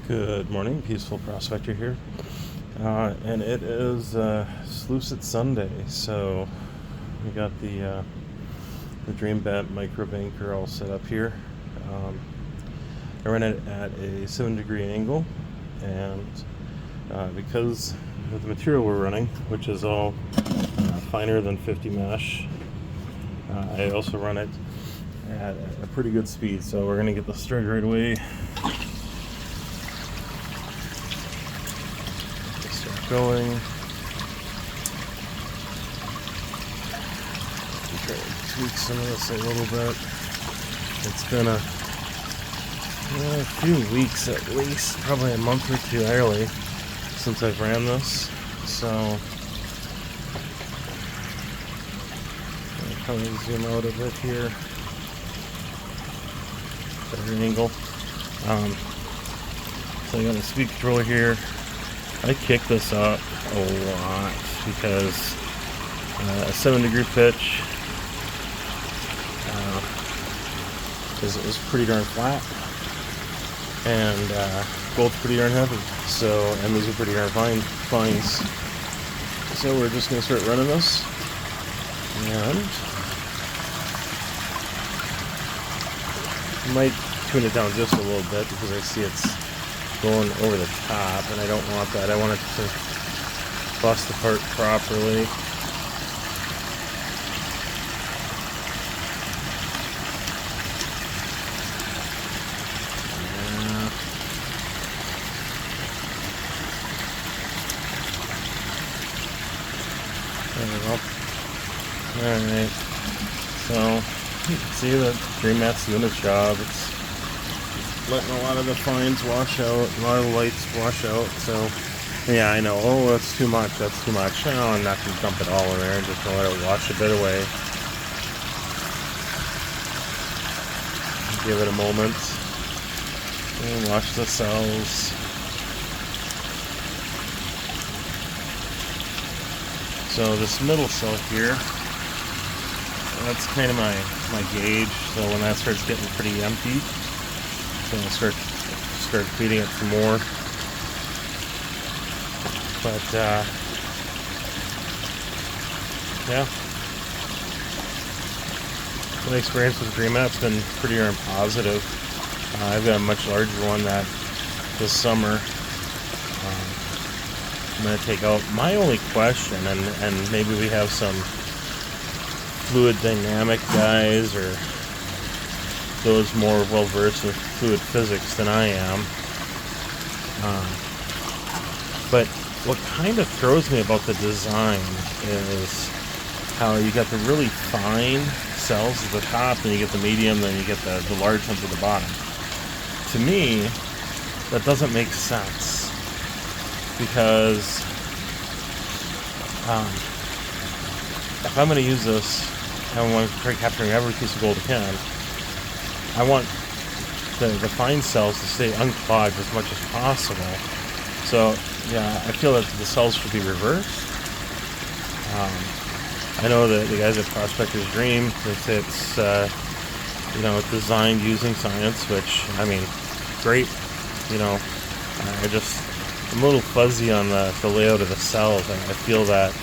Good morning, Peaceful Prospector here. And it is Sluice It Sunday, so we got the Dream Bet microbanker all set up here. I run it at a 7-degree angle, and because of the material we're running, which is all finer than 50 mesh, I also run it at a pretty good speed. So we're going to get this started right away. Going. Try to tweak some of this a little bit. It's been a few weeks at least, probably a month or two early since I've ran this. So I'll probably zoom out a bit here. Better angle. So I got a speed controller here. I kick this up a lot because a 7-degree pitch is pretty darn flat, and gold's pretty darn heavy. So, and these are pretty darn fines. So we're just going to start running this, and I might tune it down just a little bit because I see it's going over the top, and I don't want that. I want it to bust apart properly. There we go. Alright, so you can see that Dream Mat's doing its job. It's letting a lot of the fines wash out, a lot of the lights wash out. So yeah, I know, oh, that's too much. No, I'm not going to dump it all in there. Just going to let it wash a bit away. Give it a moment. And wash the cells. So this middle cell here, that's kind of my gauge. So when that starts getting pretty empty, so I'll start feeding it some more. But yeah, my experience with Dream Mat's been pretty darn positive. I've got a much larger one that this summer I'm going to take out. My only question, and maybe we have some fluid dynamic guys or those more well versed in fluid physics than I am. But what kind of throws me about the design is how you got the really fine cells at the top, then you get the medium, then you get the large ones at the bottom. To me, that doesn't make sense, because if I'm going to use this and I want to try capturing every piece of gold I can, I want the fine cells to stay unclogged as much as possible. So yeah, I feel that the cells should be reversed. I know that the guys at Prospector's Dream, it's designed using science, which, I mean, great. I'm a little fuzzy on the layout of the cells. I feel that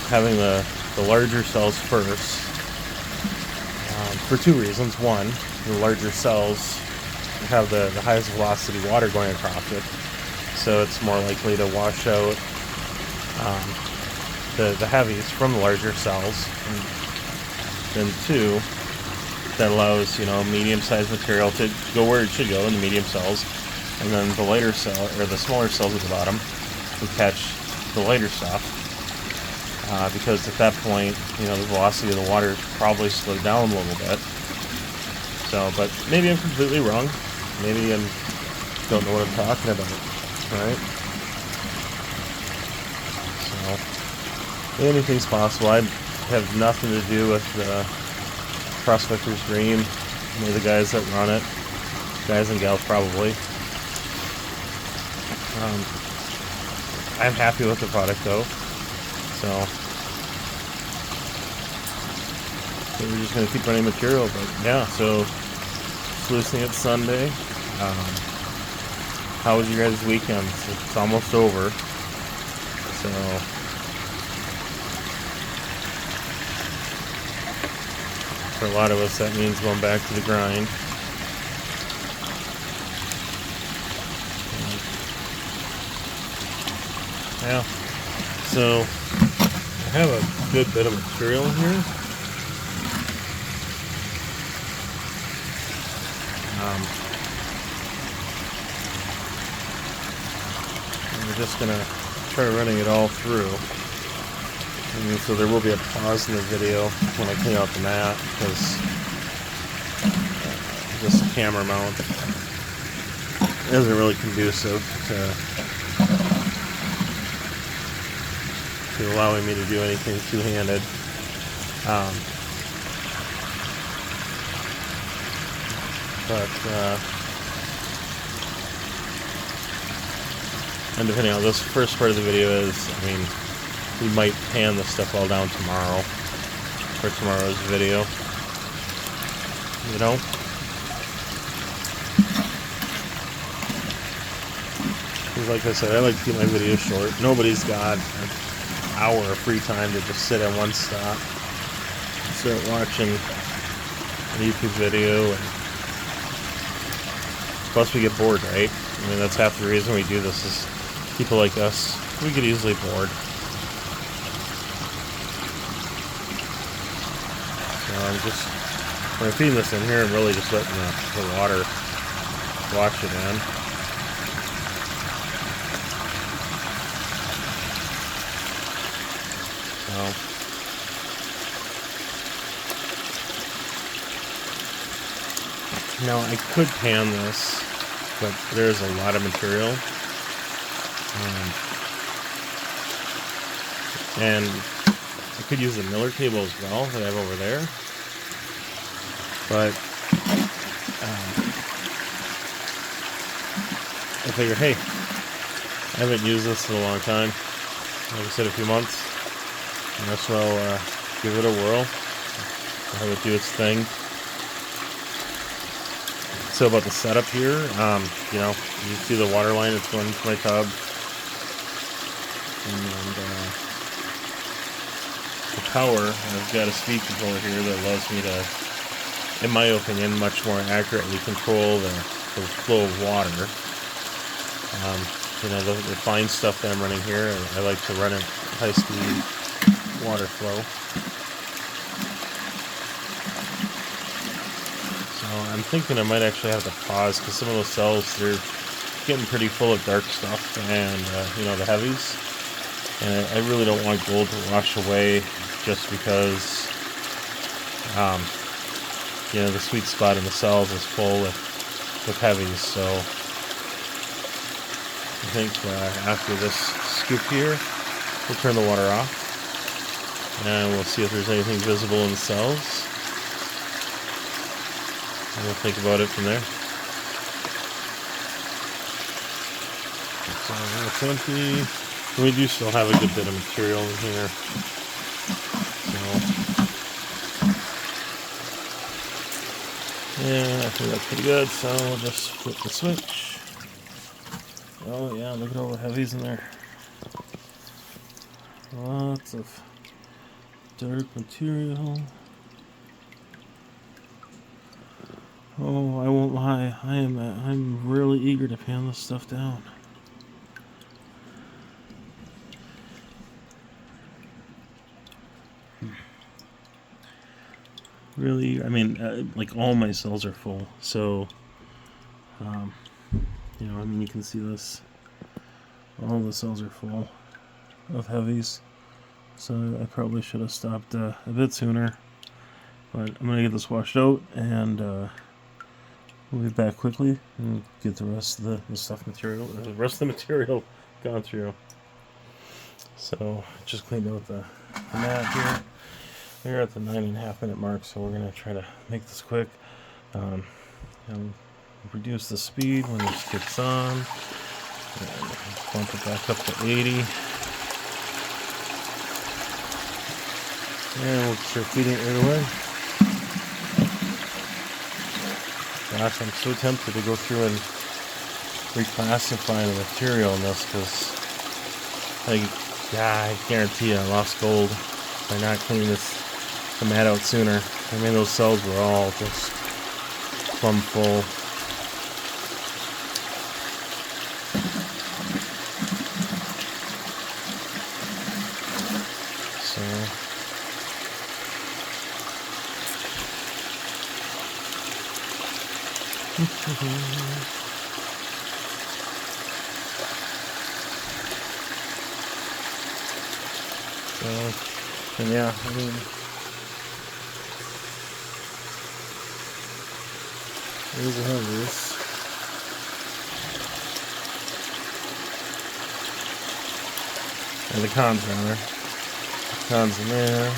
having the larger cells first, for two reasons. One, the larger cells have the highest velocity water going across it, so it's more likely to wash out the heavies from the larger cells. And then two, that allows medium-sized material to go where it should go in the medium cells, and then the lighter cell, or the smaller cells at the bottom, will catch the lighter stuff, because at that point, the velocity of the water probably slowed down a little bit. So, but maybe I'm completely wrong. Maybe I don't know what I'm talking about, right? So, anything's possible. I have nothing to do with the Prospector's Dream. The guys that run it, guys and gals probably. I'm happy with the product though, so we're just going to keep running material. But yeah, so Sluicing It Sunday. how was your guys' weekend? It's almost over. So for a lot of us, that means going back to the grind. Yeah. So I have a good bit of material here. And we're just gonna try running it all through. And so there will be a pause in the video when I clean out the mat because this camera mount isn't really conducive to allowing me to do anything two-handed. And depending on this first part of the video is, I mean, we might pan this stuff all down tomorrow for tomorrow's video. You know? Because like I said, I like to keep my videos short. Nobody's got an hour of free time to just sit at one stop and start watching a YouTube video. And plus we get bored, right? I mean, that's half the reason we do this is people like us, we get easily bored. So I'm just, when I'm feeding this in here, I'm really just letting the water wash it in. Now I could pan this, but there's a lot of material, and I could use the miller table as well that I have over there, but I figure, hey, I haven't used this in a long time, like I said, a few months, I might as well give it a whirl, have it do its thing. So about the setup here, you know, you see the water line that's going into my tub, and the power, I've got a speed controller here that allows me to, in my opinion, much more accurately control the flow of water. You know, the fine stuff that I'm running here, I like to run it high speed water flow. I'm thinking I might actually have to pause because some of those cells, they're getting pretty full of dark stuff and, you know, the heavies. And I really don't want gold to wash away just because, you know, the sweet spot in the cells is full with heavies. So I think after this scoop here, we'll turn the water off and we'll see if there's anything visible in the cells. And we'll think about it from there. So it's empty. We do still have a good bit of material in here. So yeah, I think that's pretty good. So we'll just flip the switch. Oh yeah, look at all the heavies in there. Lots of dark material. Oh, I won't lie. I'm really eager to pan this stuff down. Really, I mean, like all my cells are full. So, you know, I mean, you can see this. All the cells are full of heavies. So I probably should have stopped a bit sooner. But I'm gonna get this washed out and. We'll be back quickly and get the rest of the rest of the material gone through. So just cleaned out the mat here. We're at the 9.5 minute mark, so we're gonna try to make this quick. And reduce the speed when this kicks on. And bump it back up to 80. And we'll start feeding it right away. Gosh, I'm so tempted to go through and reclassify the material in this, because I guarantee you I lost gold by not cleaning the mat out sooner. I mean, those cells were all just plumb full. So and yeah, I mean, these are these. And the cons rather. Cons in there.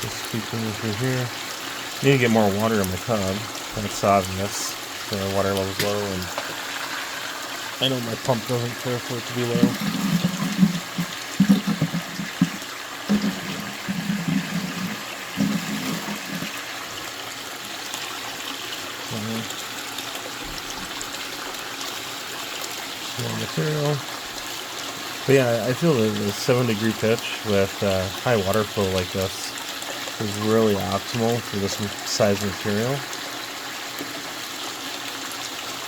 Just keep moving through here. Need to get more water in my tub. That's obvious. The water level's low, and I know my pump doesn't care for it to be low. More material. But yeah, I feel that the 7-degree pitch with high water flow like this is really optimal for this size material.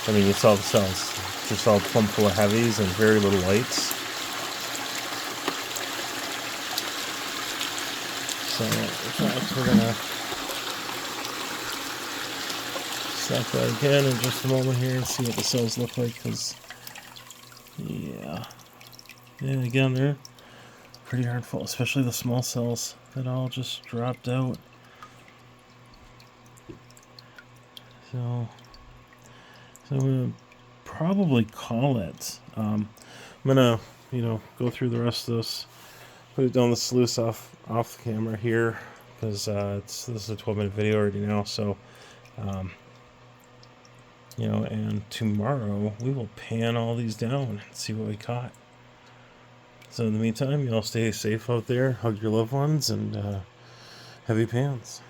I mean, you saw the cells, just all plumb full of heavies and very little lights. So in fact, we're gonna stop that again in just a moment here and see what the cells look like, because yeah, again, they're pretty hard full, especially the small cells that all just dropped out. So I'm gonna probably call it. I'm gonna, go through the rest of this, put it down the sluice off the camera here, because this is a 12-minute video already now. So, and tomorrow we will pan all these down and see what we caught. So in the meantime, y'all stay safe out there, hug your loved ones, and heavy pans.